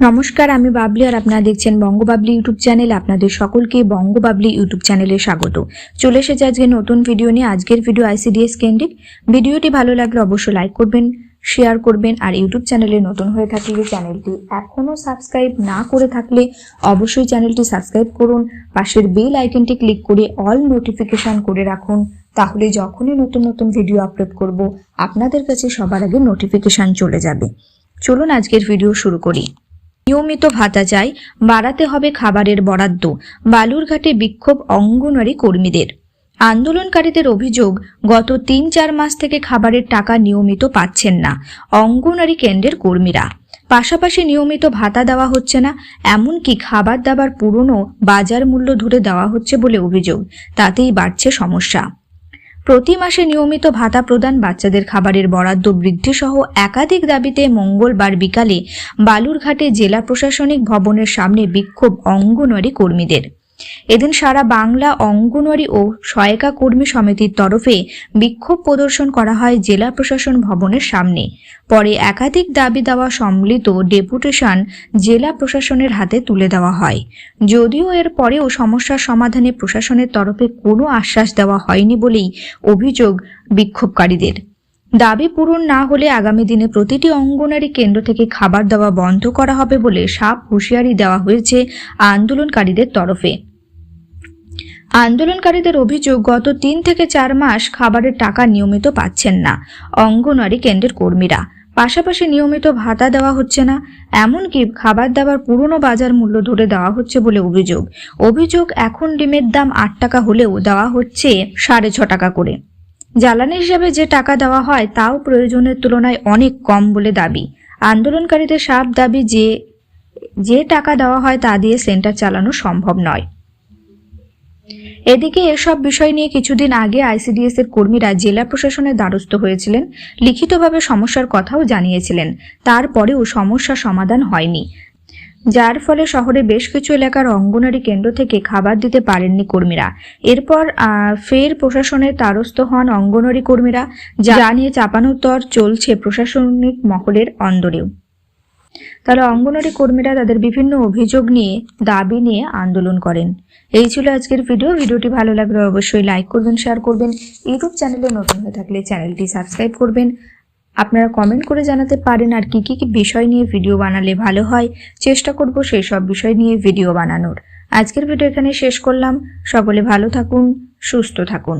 নমস্কার, আমি বাবলি আর আপনারা দেখছেন বঙ্গবাবলি ইউটিউব চ্যানেল। আপনাদের সকলকে বঙ্গবাবলি ইউটিউব চ্যানেলে স্বাগত। চলে এসেছে আজকে নতুন ভিডিও নিয়ে। আজকের ভিডিও আইসিডিএস কেন্দ্রিক। ভিডিওটি ভালো লাগলে অবশ্যই লাইক করবেন, শেয়ার করবেন, আর ইউটিউব চ্যানেলে নতুন হয়ে থাকলে চ্যানেলটি এখনও সাবস্ক্রাইব না করে থাকলে অবশ্যই চ্যানেলটি সাবস্ক্রাইব করুন। পাশের বেল আইকনটি ক্লিক করে অল নোটিফিকেশন করে রাখুন, তাহলে যখনই নতুন নতুন ভিডিও আপলোড করব আপনাদের কাছে সবার আগে নোটিফিকেশন চলে যাবে। চলুন আজকের ভিডিও শুরু করি। নিয়মিত ভাতা চাই, বাড়াতে হবে খাবারের বরাদ্দ। বালুরঘাটে বিক্ষোভ অঙ্গনওয়াড়ি কর্মীদের। আন্দোলনকারীদের অভিযোগ, গত ৩-৪ মাস থেকে খাবারের টাকা নিয়মিত পাচ্ছেন না অঙ্গনওয়াড়ি কেন্দ্রের কর্মীরা। পাশাপাশি নিয়মিত ভাতা দেওয়া হচ্ছে না, এমনকি খাবার দাবার পুরনো বাজার মূল্য ধরে দেওয়া হচ্ছে বলে অভিযোগ। তাতেই বাড়ছে সমস্যা। প্রতি মাসে নিয়মিত ভাতা প্রদান, বাচ্চাদের খাবারের বরাদ্দ বৃদ্ধি সহ একাধিক দাবিতে মঙ্গলবার বিকালে বালুরঘাটে জেলা প্রশাসনিক ভবনের সামনে বিক্ষোভ অঙ্গনওয়াড়ি কর্মীদের। এদিন সারা বাংলা অঙ্গনওয়াড়ি ও সহায়িকা কর্মী সমিতির তরফে বিক্ষোভ প্রদর্শন করা হয় জেলা প্রশাসন ভবনের সামনে। পরে একাধিক দাবি দেওয়া সম্মিলিত ডেপুটেশন জেলা প্রশাসনের হাতে তুলে দেওয়া হয়। যদিও এর পরেও সমস্যার সমাধানে প্রশাসনের তরফে কোনো আশ্বাস দেওয়া হয়নি বলেই অভিযোগ বিক্ষোভকারীদের। দাবি পূরণ না হলে আগামী দিনে প্রতিটি অঙ্গনওয়াড়ি কেন্দ্র থেকে খাবার দেওয়া বন্ধ করা হবে বলে সাফ হুঁশিয়ারি দেওয়া হয়েছে আন্দোলনকারীদের তরফে। আন্দোলনকারীদের অভিযোগ, গত ৩ থেকে ৪ মাস খাবারের টাকা নিয়মিত পাচ্ছেন না অঙ্গনওয়াড়ি কেন্দ্রের কর্মীরা। পাশাপাশি নিয়মিত ভাতা দেওয়া হচ্ছে না, এমনকি খাবার দাবার পুরনো বাজার মূল্য ধরে দেওয়া হচ্ছে বলে অভিযোগ এখন ডিমের দাম ৮ টাকা হলেও দেওয়া হচ্ছে ৬.৫ টাকা করে। জ্বালানি হিসেবে যে টাকা দেওয়া হয় তাও প্রয়োজনের তুলনায় অনেক কম বলে দাবি। আন্দোলনকারীদের সাফ দাবি যে টাকা দেওয়া হয় তা দিয়ে সেন্টার চালানো সম্ভব নয়। এদিকে এসব বিষয় নিয়ে কিছুদিন আগে আইসিডিএস এর কর্মীরা জেলা প্রশাসনের দ্বারস্থ হয়েছিলেন, লিখিতভাবে সমস্যার কথাও জানিয়েছিলেন। তারপরেও সমস্যা সমাধান হয়নি, যার ফলে শহরে বেশ কিছু এলাকার অঙ্গনওয়াড়ি কেন্দ্র থেকে খাবার দিতে পারেননি কর্মীরা। এরপর ফের প্রশাসনের দ্বারস্থ হন অঙ্গনওয়াড়ি কর্মীরা, যা নিয়ে চাপানোতর চলছে প্রশাসনিক মহলের অন্দরেও। তাহলে অঙ্গনওয়াড়ি কর্মীরা তাদের বিভিন্ন অভিযোগ নিয়ে, দাবি নিয়ে আন্দোলন করেন। এই ছিল আজকের ভিডিওটি ভালো লাগলে অবশ্যই লাইক করবেন, শেয়ার করবেন। ইউটিউব চ্যানেলে নতুন হয়ে থাকলে চ্যানেলটি সাবস্ক্রাইব করবেন। আপনারা কমেন্ট করে জানাতে পারেন আর কি কি বিষয় নিয়ে ভিডিও বানালে ভালো হয়, চেষ্টা করব সেই সব বিষয় নিয়ে ভিডিও বানানোর। আজকের ভিডিও এখানে শেষ করলাম। সকলে ভালো থাকুন, সুস্থ থাকুন।